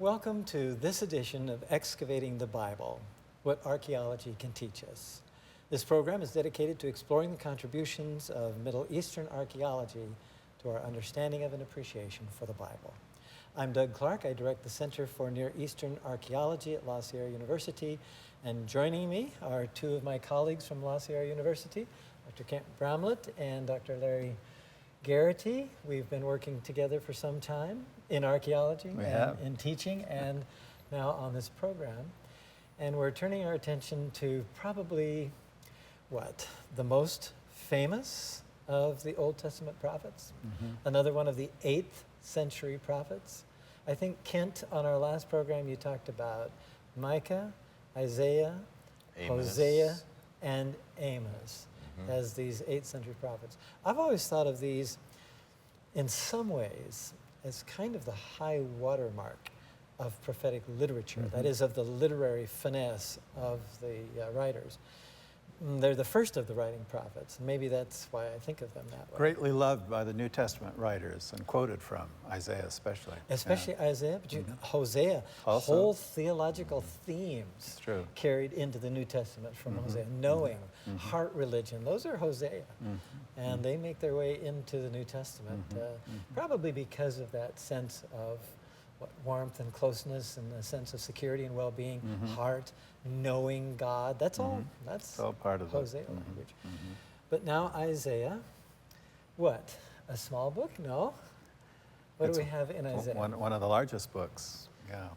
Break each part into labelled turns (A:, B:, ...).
A: Welcome to this edition of Excavating the Bible, What Archaeology Can Teach Us. This program is dedicated to exploring the contributions of Middle Eastern archaeology to our understanding of and appreciation for the Bible. I'm Doug Clark. I direct the Center for Near Eastern Archaeology at La Sierra University, and joining me are two of my colleagues from La Sierra University, Dr. Kent Bramlett and Dr. Larry Garrity. We've been working together for some time in archaeology and in teaching and now on this program. And we're turning our attention to probably, the most famous of the Old Testament prophets, another one of the 8th century prophets. I think, Kent, on our last program you talked about Micah, Isaiah, Hosea, and Amos as these 8th century prophets. I've always thought of these in some ways as kind of the high watermark of prophetic literature, that is, of the literary finesse of the writers. They're the first of the writing prophets. Maybe that's why I think of them that way.
B: Greatly loved by the New Testament writers and quoted from, Isaiah especially.
A: Especially Isaiah, but Hosea,
B: Also.
A: whole theological themes carried into the New Testament from Hosea. Knowing, heart religion, those are Hosea. And they make their way into the New Testament, probably because of that sense of warmth and closeness and a sense of security and well-being, heart, knowing God. That's all. That's all part of Hosea language. But now Isaiah, what? A small book? No. What do we have in Isaiah?
B: One of the largest books, yeah.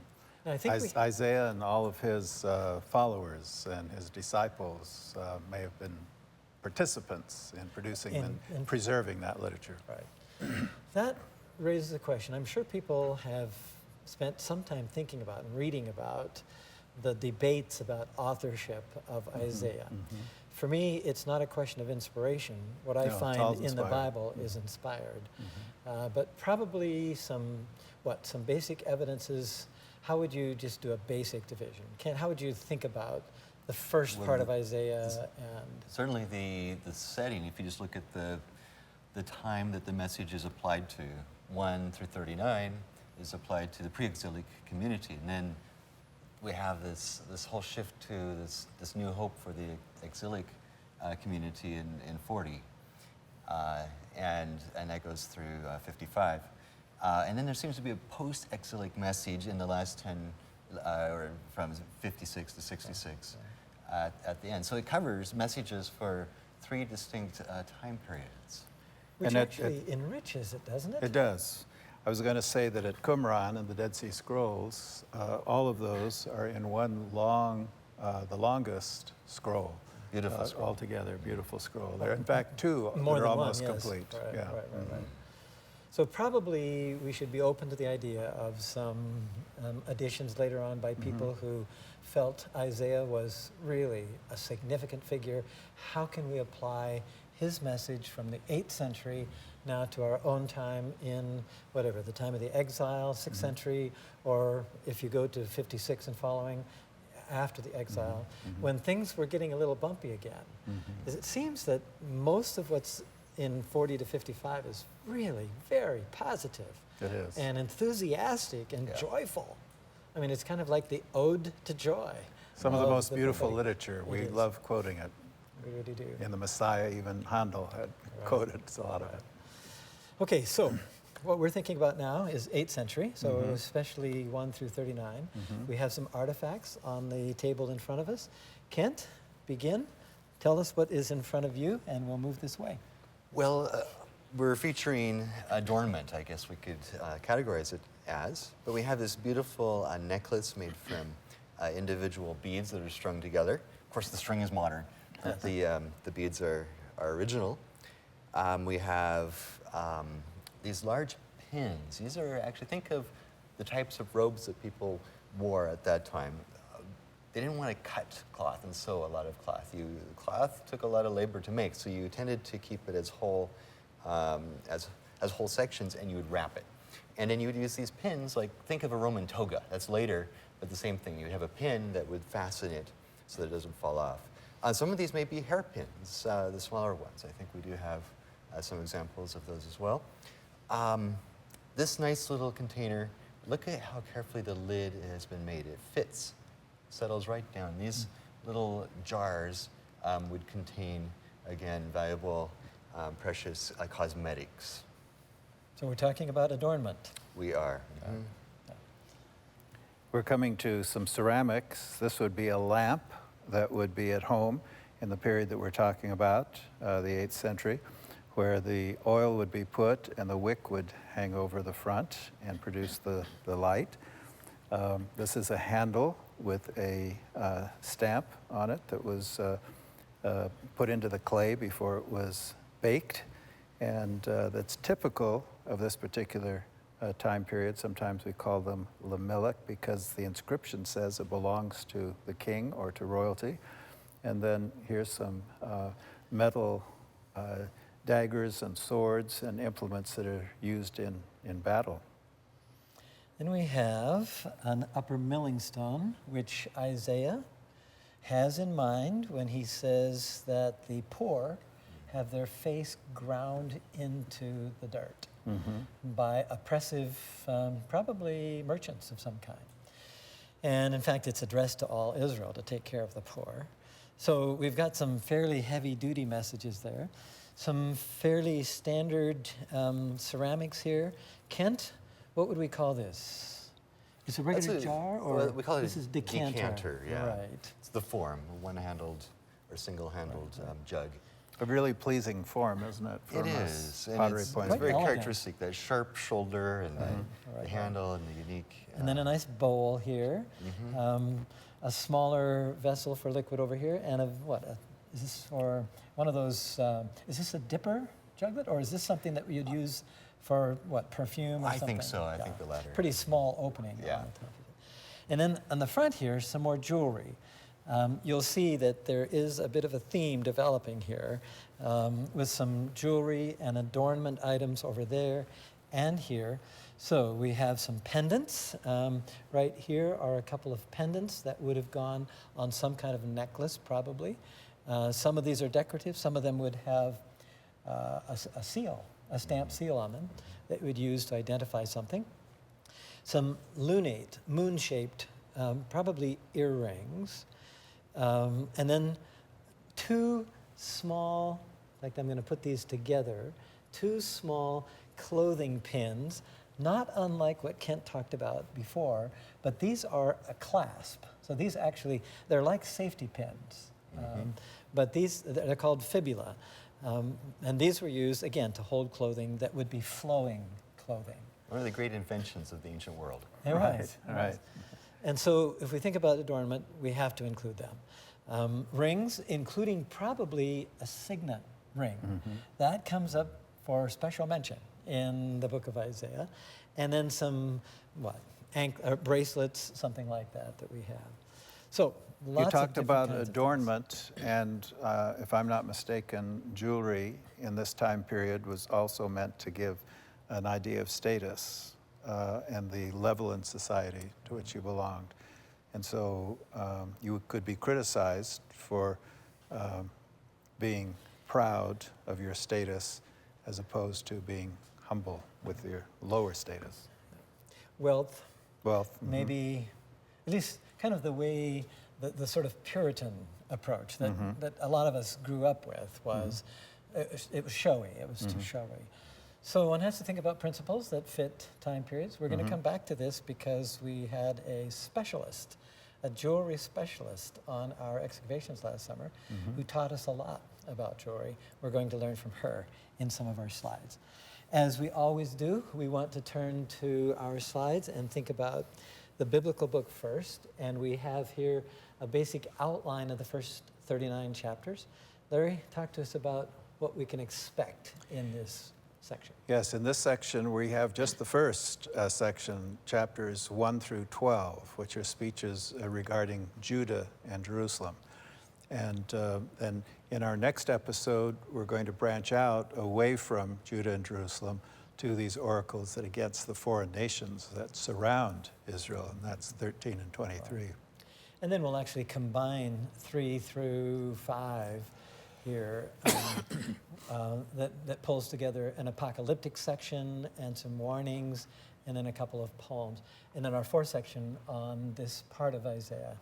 A: Now, I think
B: Isaiah and all of his followers and his disciples may have been participants in producing and preserving that literature.
A: Right. That raises a question. I'm sure people have spent some time thinking about and reading about the debates about authorship of Isaiah. For me, it's not a question of inspiration. What I find in the Bible is inspired. But probably some basic evidences. How would you just do a basic division? Kent, how would you think about the first part of Isaiah? And
C: certainly the setting, if you just look at the time that the message is applied to, 1 through 39 is applied to the pre-exilic community, and then we have this whole shift to this new hope for the exilic community in 40, and that goes through 55, and then there seems to be a post-exilic message in the last 10, or from 56 to 66 at the end. So it covers messages for 3 distinct time periods.
A: Which actually enriches it, doesn't it?
B: It does. I was going to say that at Qumran and the Dead Sea Scrolls, all of those are in one the longest scroll.
C: Beautiful scroll.
B: Altogether, beautiful scroll. There are, in fact, 2 that are almost complete.
A: Right. So probably we should be open to the idea of some additions later on by people who felt Isaiah was really a significant figure. How can we apply his message from the 8th century now to our own time in whatever, the time of the exile, 6th century, or if you go to 56 and following, after the exile, when things were getting a little bumpy again. It seems that most of what's in 40 to 55 is really very positive.
B: It is.
A: And enthusiastic and joyful. I mean, it's kind of like the ode to joy.
B: Some of the most beautiful literature. We love quoting it.
A: We really do.
B: In the Messiah, even Handel had quoted a lot of it.
A: Okay, so what we're thinking about now is 8th century, so especially 1 through 39. We have some artifacts on the table in front of us. Kent, begin. Tell us what is in front of you, and we'll move this way.
C: Well, we're featuring adornment, I guess we could categorize it as, but we have this beautiful necklace made from individual beads that are strung together. Of course, the string is modern, but the beads are original. We have these large pins. These are actually, think of the types of robes that people wore at that time. They didn't want to cut cloth and sew a lot of cloth. Cloth took a lot of labor to make, so you tended to keep it as whole, as whole sections, and you would wrap it. And then you would use these pins, like, think of a Roman toga. That's later, but the same thing. You'd have a pin that would fasten it so that it doesn't fall off. Some of these may be hairpins, the smaller ones. I think we do have some examples of those as well. This nice little container look at how carefully the lid has been made. It fits, settles right down. These little jars would contain, again, valuable, precious cosmetics.
A: So we're talking about adornment.
C: We are.
B: We're coming to some ceramics. This would be a lamp that would be at home in the period that we're talking about, the 8th century, where the oil would be put and the wick would hang over the front and produce the light. This is a handle with a stamp on it that was put into the clay before it was baked, and that's typical of this particular time period. Sometimes we call them lamillic because the inscription says it belongs to the king or to royalty. And then here's some metal daggers and swords and implements that are used in battle.
A: Then we have an upper milling stone, which Isaiah has in mind when he says that the poor have their face ground into the dirt by oppressive, probably merchants of some kind. And in fact, it's addressed to all Israel to take care of the poor. So we've got some fairly heavy-duty messages there. Some fairly standard ceramics here. Kent, what would we call this? It's a regular jar, or
C: well, we call it
A: this is decanter?
C: Yeah.
A: Right.
C: It's the form, one-handled or single-handled jug.
B: A really pleasing form, isn't it? From
C: It
B: a
C: is. And
B: pottery
C: it's
B: point
C: it's
B: of
C: very
B: view.
A: elegant.
C: characteristic, that sharp shoulder and the handle and the unique.
A: And then a nice bowl here. A smaller vessel for liquid over here, and is this for one of those, is this a dipper juglet, or is this something that you'd use for, perfume or
C: I
A: something?
C: think so. I think the latter.
A: Pretty small opening
C: Yeah.
A: on the top of it. And then on the front here, some more jewelry. You'll see that there is a bit of a theme developing here with some jewelry and adornment items over there and here. So we have some pendants. Right here are a couple of pendants that would have gone on some kind of necklace, probably. Some of these are decorative. Some of them would have a seal, a stamped seal on them that we'd use to identify something. Some lunate, moon-shaped, probably earrings. And then two small, in fact, I'm going to put these together, two small clothing pins, not unlike what Kent talked about before, but these are a clasp. So these actually, they're like safety pins, but they're called fibula. And these were used, again, to hold clothing that would be flowing clothing.
C: One of the great inventions of the ancient world.
B: Right.
A: And so if we think about adornment, we have to include them. Rings, including probably a signet ring. That comes up for special mention in the book of Isaiah. And then some, bracelets, something like that we have. So lots
B: You talked
A: of
B: about
A: kinds of
B: adornment, and if I'm not mistaken, jewelry in this time period was also meant to give an idea of status and the level in society to which you belonged. And so you could be criticized for being proud of your status as opposed to being humble with your lower status.
A: Wealth,
B: Wealth.
A: maybe, at least kind of the way, the sort of Puritan approach that a lot of us grew up with was, it was showy, it was too showy. So one has to think about principles that fit time periods. We're going to come back to this because we had a specialist, a jewelry specialist on our excavations last summer who taught us a lot about jewelry. We're going to learn from her in some of our slides. As we always do, we want to turn to our slides and think about the biblical book first. And we have here a basic outline of the first 39 chapters. Larry, talk to us about what we can expect in this section.
B: Yes, in this section we have just the first section, chapters 1 through 12, which are speeches regarding Judah and Jerusalem. And then in our next episode, we're going to branch out away from Judah and Jerusalem to these oracles that against the foreign nations that surround Israel, and that's 13 and 23.
A: And then we'll actually combine 3 through 5 here that pulls together an apocalyptic section and some warnings and then a couple of poems. And then our fourth section on this part of Isaiah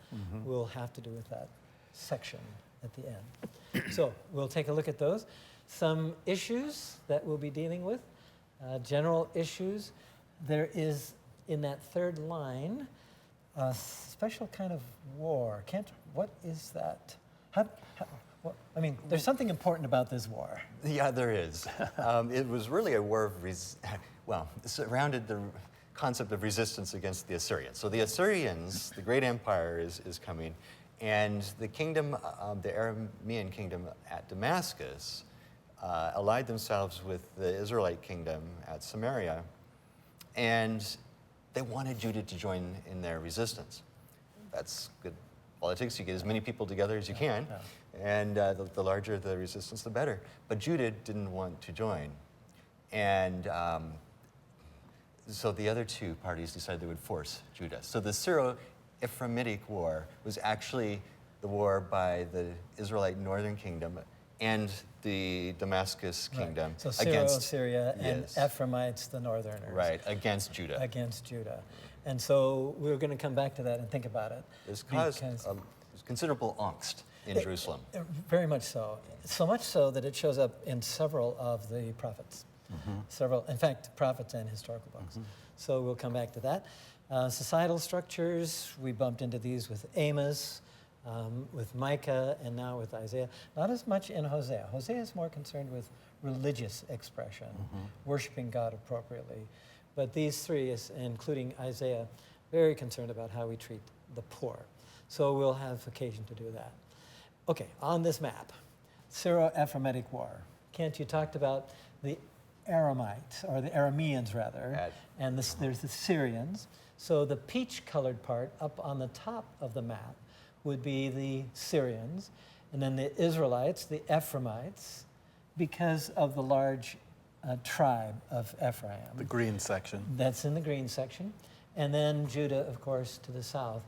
A: will have to do with that section at the end. So we'll take a look at those. Some issues that we'll be dealing with, general issues. There is, in that third line, a special kind of war. What is that? I mean, there's something important about this war.
C: Yeah, there is. It was really a war of, it surrounded the concept of resistance against the Assyrians. So the Assyrians, the great empire is coming, and the kingdom, the Aramean kingdom at Damascus, allied themselves with the Israelite kingdom at Samaria, and they wanted Judah to join in their resistance. That's good politics. You get as many people together as you can, and the larger the resistance, the better. But Judah didn't want to join. And so the other two parties decided they would force Judah. So the Syro-Ephraimitic War was actually the war by the Israelite northern kingdom and the Damascus kingdom
A: So
C: against
A: Syria and Ephraimites, the northerners.
C: Right, against Judah.
A: Against Judah. And so we're going to come back to that and think about it.
C: This caused considerable angst in Jerusalem.
A: Very much so. So much so that it shows up in several of the prophets. Several, in fact, prophets and historical books. So we'll come back to that. Societal structures, we bumped into these with Amos, with Micah, and now with Isaiah. Not as much in Hosea. Hosea is more concerned with religious expression, worshiping God appropriately. But these three, including Isaiah, very concerned about how we treat the poor. So we'll have occasion to do that. Okay, on this map, Syro-Ephraimitic War. Kent, you talked about the Aramites, or the Arameans rather, and there's the Syrians. So the peach-colored part up on the top of the map would be the Syrians, and then the Israelites, the Ephraimites, because of the large tribe of Ephraim.
B: The green section.
A: That's in the green section. And then Judah, of course, to the south.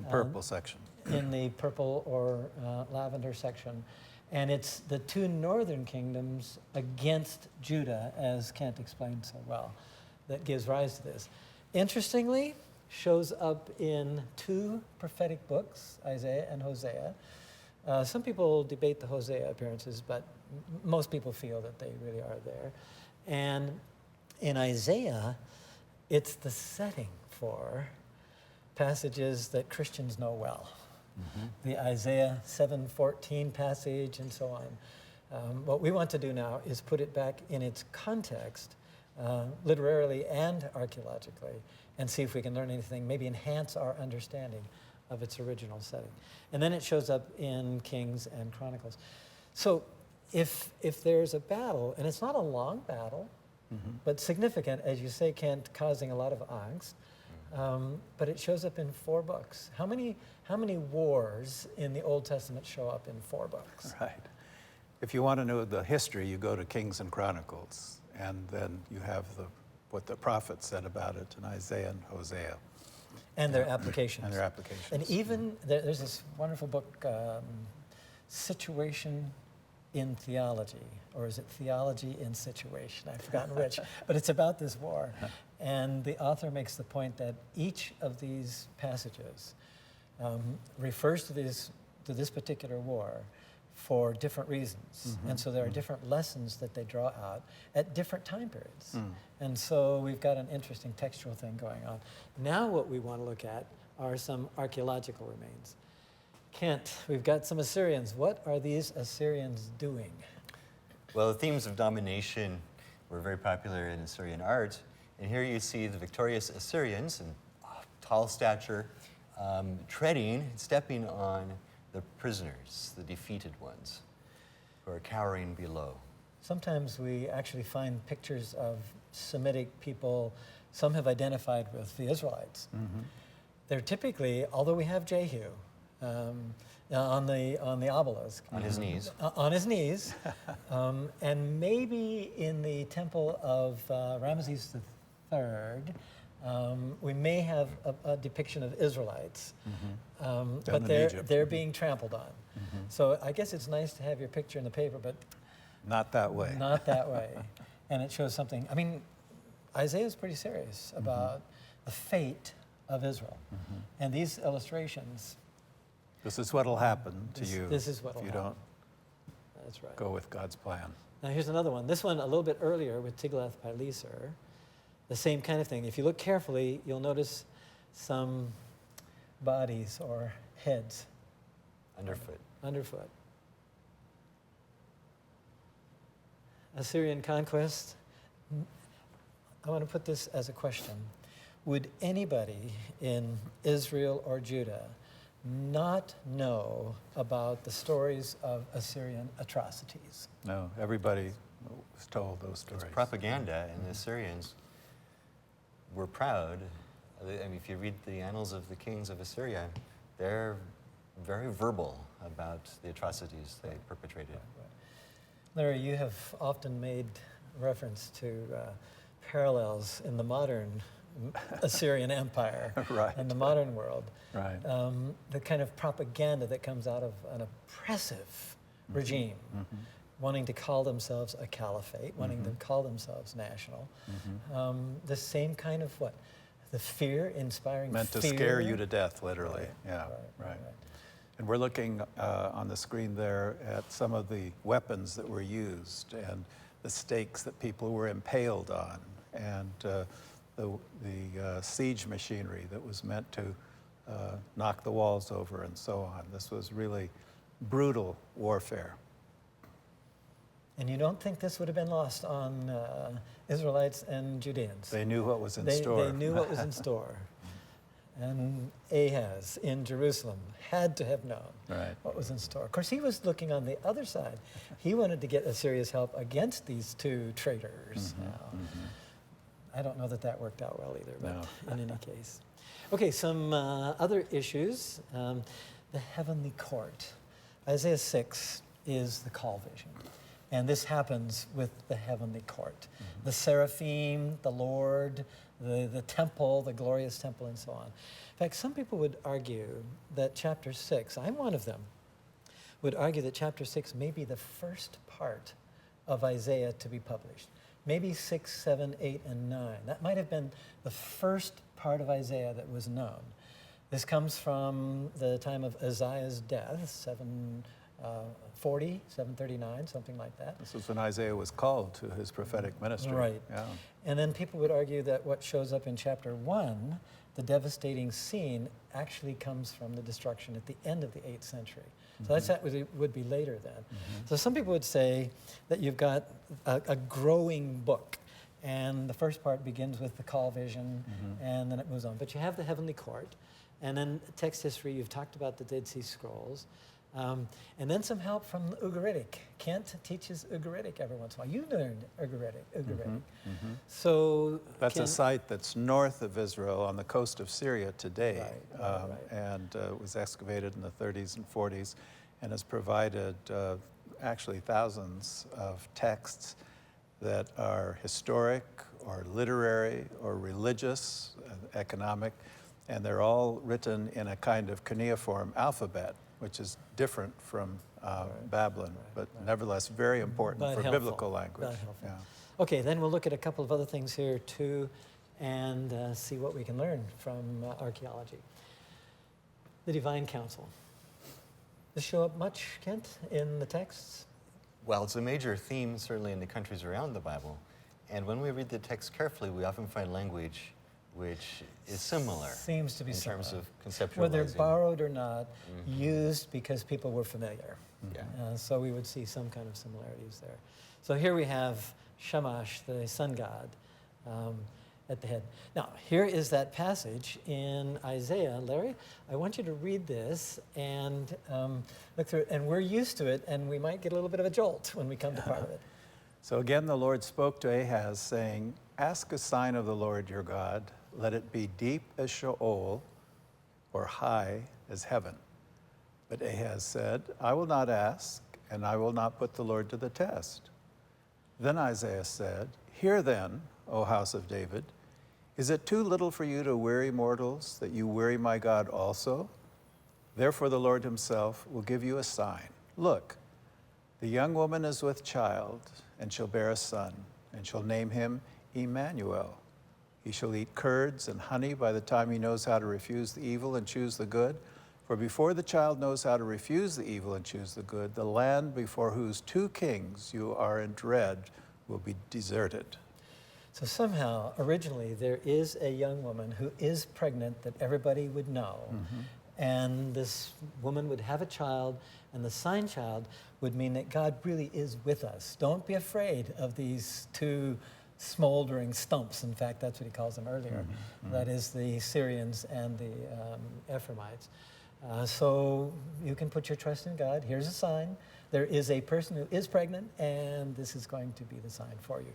B: The purple section.
A: In the purple or lavender section. And it's the two northern kingdoms against Judah, as Kent explained so well, that gives rise to this. Interestingly, shows up in two prophetic books, Isaiah and Hosea. Some people debate the Hosea appearances, but most people feel that they really are there. And in Isaiah, it's the setting for passages that Christians know well. The Isaiah 7:14 passage and so on. What we want to do now is put it back in its context, literarily and archaeologically, and see if we can learn anything, maybe enhance our understanding of its original setting. And then it shows up in Kings and Chronicles. So if there's a battle, and it's not a long battle, but significant, as you say, Kent, causing a lot of angst, but it shows up in 4 books. How many wars in the Old Testament show up in 4 books?
B: Right. If you want to know the history, you go to Kings and Chronicles, and then you have what the prophets said about it in Isaiah and Hosea.
A: And their applications.
B: And their applications.
A: And even, there's this wonderful book, Situation in Theology, or is it Theology in Situation? I've forgotten which, but it's about this war. And the author makes the point that each of these passages refers to this particular war for different reasons. And so there are different lessons that they draw out at different time periods. And so we've got an interesting textual thing going on. Now what we want to look at are some archaeological remains. Kent, we've got some Assyrians. What are these Assyrians doing?
C: Well, the themes of domination were very popular in Assyrian art. And here you see the victorious Assyrians in tall stature, stepping on the prisoners, the defeated ones, who are cowering below.
A: Sometimes we actually find pictures of Semitic people, some have identified with the Israelites. They're typically, although we have Jehu on the obelisk.
C: On his knees.
A: On his knees. And maybe in the temple of Ramesses III, we may have a depiction of Israelites, but they're being trampled on. So I guess it's nice to have your picture in the paper, but
B: not that way.
A: Not that way. And it shows something. I mean, Isaiah is pretty serious about the fate of Israel. And these illustrations,
B: This is what will happen to you
A: this is what'll
B: if you
A: happen.
B: don't
A: That's right.
B: go with God's plan.
A: Now here's another one. This one a little bit earlier with Tiglath-Pileser. The same kind of thing. If you look carefully, you'll notice some bodies or heads underfoot. Assyrian conquest. I want to put this as a question. Would anybody in Israel or Judah not know about the stories of Assyrian atrocities?
B: No, everybody was told those stories.
C: It's propaganda, and the Assyrians were proud. I mean, if you read the annals of the kings of Assyria, they're very verbal about the atrocities they perpetrated.
A: Larry, you have often made reference to parallels in the modern Assyrian Empire
B: Right.
A: and the modern world.
B: Right.
A: The kind of propaganda that comes out of an oppressive regime, wanting to call themselves a caliphate, wanting to call themselves national. The same kind of what? The fear, inspiring
B: Meant
A: fear.
B: to scare you to death, literally.
A: Right,
B: Yeah,
A: right.
B: right. And we're looking on the screen there at some of the weapons that were used and the stakes that people were impaled on, and the siege machinery that was meant to knock the walls over and so on. This was really brutal warfare.
A: And you don't think this would have been lost on Israelites and Judeans?
B: They knew what was in store.
A: They knew what was in store. And Ahaz in Jerusalem had to have known what was in store. Of course, he was looking on the other side. He wanted to get Assyria's help against these two traitors. Now, I don't know that that worked out well either, but in any case. Okay, some other issues. The heavenly court. Isaiah 6 is the call vision. And this happens with the heavenly court. The seraphim, the Lord, the temple, the glorious temple, and so on. In fact, some people would argue that chapter 6, I'm one of them, would argue that chapter 6 may be the first part of Isaiah to be published. Maybe 6, 7, 8, and 9. That might have been the first part of Isaiah that was known. This comes from the time of Isaiah's death, 740, 739, something like that.
B: This was when Isaiah was called to his prophetic ministry.
A: Right.
B: Yeah.
A: And then people would argue that what shows up in chapter 1, the devastating scene, actually comes from the destruction at the end of the 8th century. So that would be later then. So some people would say that you've got a growing book, and the first part begins with the call vision, and then it moves on. But you have the heavenly court, and then text history, you've talked about the Dead Sea Scrolls, and then some help from Ugaritic. Kent teaches Ugaritic every once in a while. You learned Ugaritic. So
B: that's a site that's north of Israel on the coast of Syria today, and was excavated in the 30s and 40s, and has provided actually thousands of texts that are historic or literary or religious, economic, and they're all written in a kind of cuneiform alphabet, which is different from Babylon, but nevertheless very important for biblical language. Yeah.
A: Okay, then we'll look at a couple of other things here too, and see what we can learn from archaeology. The divine council. Does this show up much, Kent, in the texts?
C: Well, it's a major theme, certainly in the countries around the Bible. And when we read the text carefully, we often find language which is similar.
A: Seems to be
C: in
A: similar.
C: terms of conceptualizing.
A: Whether borrowed or not, used because people were familiar.
C: Yeah.
A: So we would see some kind of similarities there. So here we have Shamash, the sun god, at the head. Now, here is that passage in Isaiah. Larry, I want you to read this and look through it. And we're used to it, and we might get a little bit of a jolt when we come to part of it.
B: So again, the Lord spoke to Ahaz, saying, "Ask a sign of the Lord your God. Let it be deep as Sheol or high as heaven." But Ahaz said, "I will not ask, and I will not put the Lord to the test." Then Isaiah said, "Hear then, O house of David, is it too little for you to weary mortals, that you weary my God also? Therefore the Lord himself will give you a sign. Look, the young woman is with child, and shall bear a son, and shall name him Emmanuel, He shall eat curds and honey by the time he knows how to refuse the evil and choose the good. For before the child knows how to refuse the evil and choose the good, the land before whose two kings you are in dread will be deserted.
A: So somehow, originally, there is a young woman who is pregnant that everybody would know. And this woman would have a child, and the sign child would mean that God really is with us. Don't be afraid of these two smoldering stumps. In fact, that's what he calls them earlier. That is the Syrians and the Ephraimites. So you can put your trust in God. Here's a sign. There is a person who is pregnant, and this is going to be the sign for you.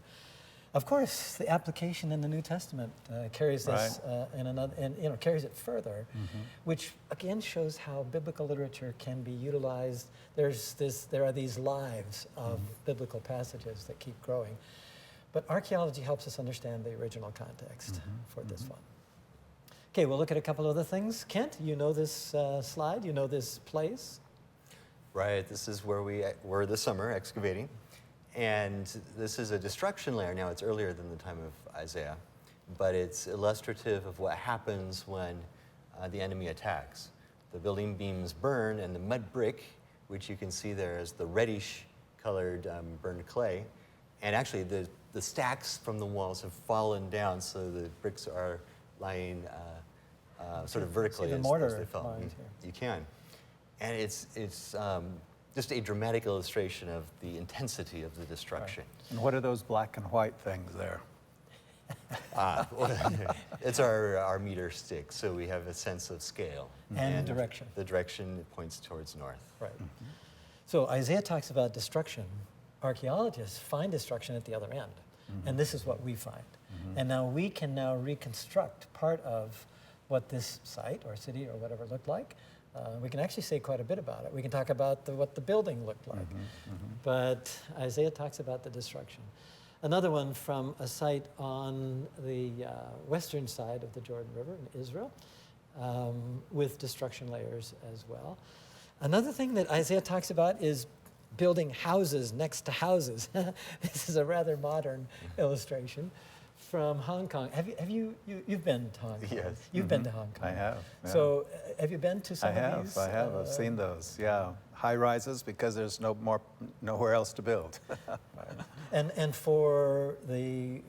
A: Of course, the application in the New Testament carries this and carries it further, which again shows how biblical literature can be utilized. There are these lives of biblical passages that keep growing, but archaeology helps us understand the original context for this one. Okay, we'll look at a couple other things. Kent, you know this slide, you know this place.
C: Right, this is where we were this summer excavating. And this is a destruction layer. Now, it's earlier than the time of Isaiah, but it's illustrative of what happens when the enemy attacks. The building beams burn, and the mud brick, which you can see there as the reddish-colored burned clay, and actually the stacks from the walls have fallen down, so the bricks are lying sort of vertically
A: the
C: as
A: mortar
C: they fell.
A: lines here.
C: You can. And it's just a dramatic illustration of the intensity of the destruction.
B: And what are those black and white things there?
C: It's our meter stick, so we have a sense of scale.
A: And direction.
C: The direction points towards north.
A: Right. So Isaiah talks about destruction. Archaeologists find destruction at the other end. And this is what we find. And now we can now reconstruct part of what this site or city or whatever looked like. We can actually say quite a bit about it. We can talk about what the building looked like. But Isaiah talks about the destruction. Another one from a site on the western side of the Jordan River in Israel, with destruction layers as well. Another thing that Isaiah talks about is building houses next to houses. This is a rather modern illustration from Hong Kong. You've been to Hong Kong?
C: Yes.
A: You've been to Hong Kong.
B: I have. Yeah.
A: So have you been to some of these?
B: I have. I've seen those. Yeah, high rises because there's nowhere else to build.
A: And for the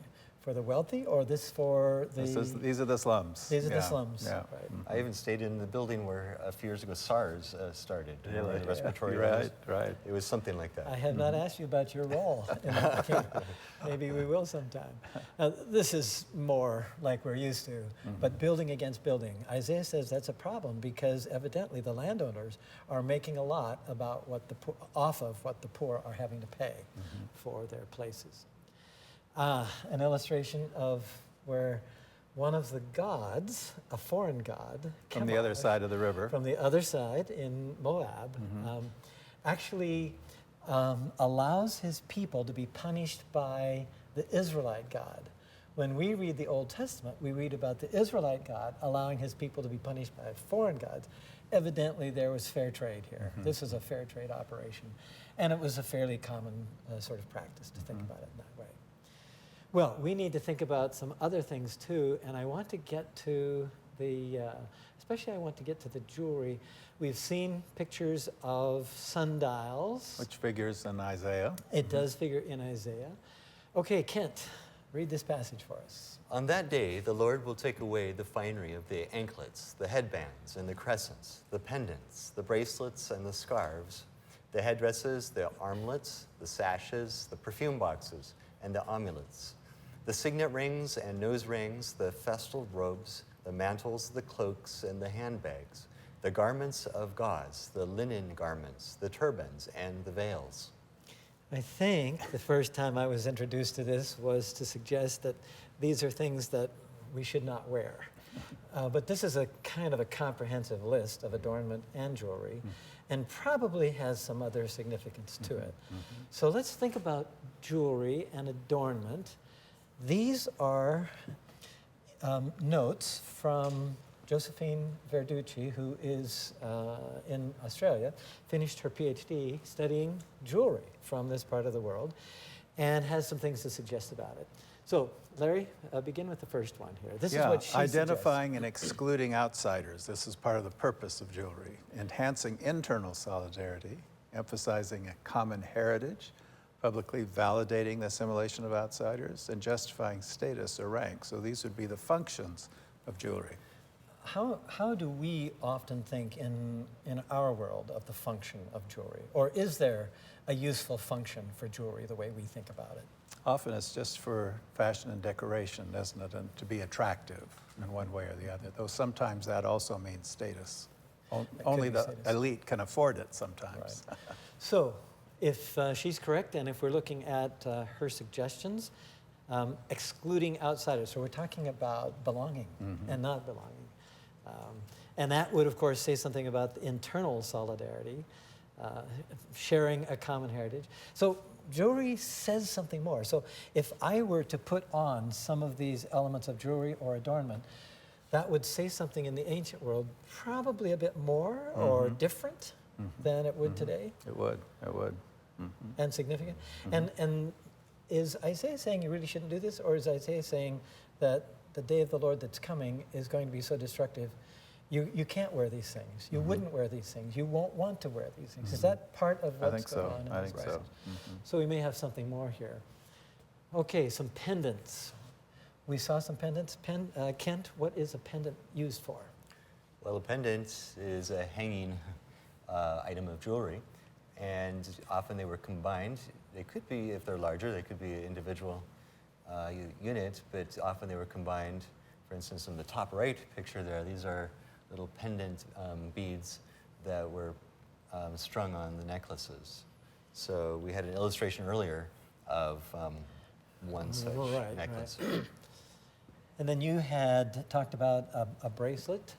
A: wealthy, or this for the?
B: These are the slums.
A: These are the slums.
B: Yeah.
A: Right.
C: I even stayed in the building where a few years ago SARS started.
B: Really?
C: The respiratory
B: Right,
C: illness.
B: right.
C: It was something like that.
A: I have not asked you about your role in that camp. Maybe we will sometime. This is more like we're used to, but building against building. Isaiah says that's a problem because evidently the landowners are making a lot about off of what the poor are having to pay for their places. An illustration of where one of the gods, a foreign god,
B: From the other side of the river.
A: from the other side in Moab, actually allows his people to be punished by the Israelite God. When we read the Old Testament, we read about the Israelite God allowing his people to be punished by foreign gods. Evidently, there was fair trade here. This was a fair trade operation. And it was a fairly common sort of practice to think about it in that way. Well, we need to think about some other things too, and I want to get to especially I want to get to the jewelry. We've seen pictures of sundials.
B: Which figures in Isaiah.
A: It does figure in Isaiah. Okay, Kent, read this passage for us.
C: On that day, the Lord will take away the finery of the anklets, the headbands and the crescents, the pendants, the bracelets and the scarves, the headdresses, the armlets, the sashes, the perfume boxes, and the amulets, the signet rings and nose rings, the festal robes, the mantles, the cloaks, and the handbags, the garments of gauze, the linen garments, the turbans, and the veils.
A: I think the first time I was introduced to this was to suggest that these are things that we should not wear. But this is a kind of a comprehensive list of adornment and jewelry, and probably has some other significance to it. So let's think about jewelry and adornment. These are notes from Josephine Verducci, who is in Australia, finished her PhD studying jewelry from this part of the world, and has some things to suggest about it. So, Larry, begin with the first one here. This is
B: Yeah,
A: what she
B: identifying and excluding outsiders. This is part of the purpose of jewelry. Enhancing internal solidarity, emphasizing a common heritage, publicly validating the assimilation of outsiders, and justifying status or rank. So these would be the functions of jewelry.
A: How do we often think in our world of the function of jewelry? Or is there a useful function for jewelry the way we think about it?
B: Often it's just for fashion and decoration, isn't it? And to be attractive in one way or the other. Though sometimes that also means status. Only the
A: status.
B: elite can afford it sometimes.
A: Right. So, if she's correct, and if we're looking at her suggestions, excluding outsiders, so we're talking about belonging and not belonging. And that would, of course, say something about the internal solidarity, sharing a common heritage. So jewelry says something more. So if I were to put on some of these elements of jewelry or adornment, that would say something in the ancient world, probably a bit more or different than it would today.
B: It would.
A: And significant. And is Isaiah saying you really shouldn't do this, or is Isaiah saying that the day of the Lord that's coming is going to be so destructive, you can't wear these things, you wouldn't wear these things, you won't want to wear these things? Is that part of what's going on in
B: I
A: this
B: think so.
A: passage? So we may have something more here. Okay, some pendants. We saw some pendants. Kent, what is a pendant used for?
C: Well, a pendant is a hanging item of jewelry, and often they were combined. They could be, if they're larger, they could be an individual unit, but often they were combined. For instance, in the top right picture there, these are little pendant beads that were strung on the necklaces. So we had an illustration earlier of one such necklace.
A: Right. And then you had talked about a bracelet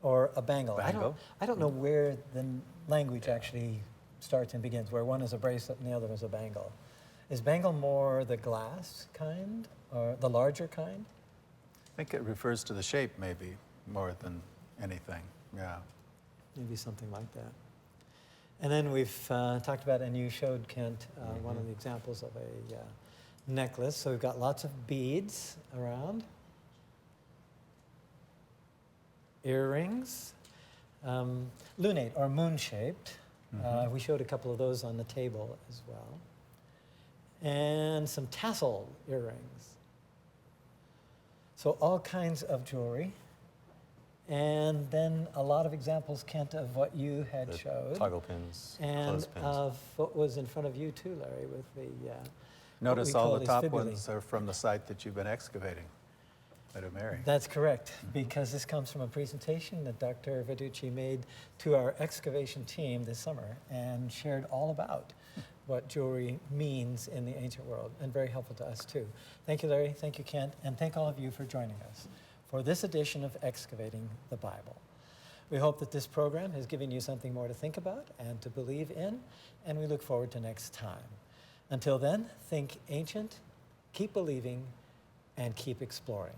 A: or a bangle. I don't know where the language actually starts and begins, where one is a bracelet and the other is a bangle. Is bangle more the glass kind or the larger kind?
B: I think it refers to the shape maybe more than anything, yeah.
A: Maybe something like that. And then we've talked about, and you showed Kent one of the examples of a necklace. So we've got lots of beads around. Earrings. Lunate or moon-shaped. We showed a couple of those on the table as well. And some tassel earrings. So all kinds of jewelry. And then a lot of examples, Kent, of what you had showed.
C: Toggle pins,
A: and
C: clothespins.
A: of what was in front of you too, Larry, with the
B: Notice all the top ones are from the site that you've been excavating at Umeri.
A: That's correct, because this comes from a presentation that Dr. Verducci made to our excavation team this summer and shared all about what jewelry means in the ancient world, and very helpful to us too. Thank you, Larry. Thank you, Kent. And thank all of you for joining us for this edition of Excavating the Bible. We hope that this program has given you something more to think about and to believe in, and we look forward to next time. Until then, think ancient, keep believing, and keep exploring.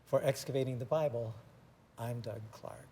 A: For Excavating the Bible, I'm Doug Clark.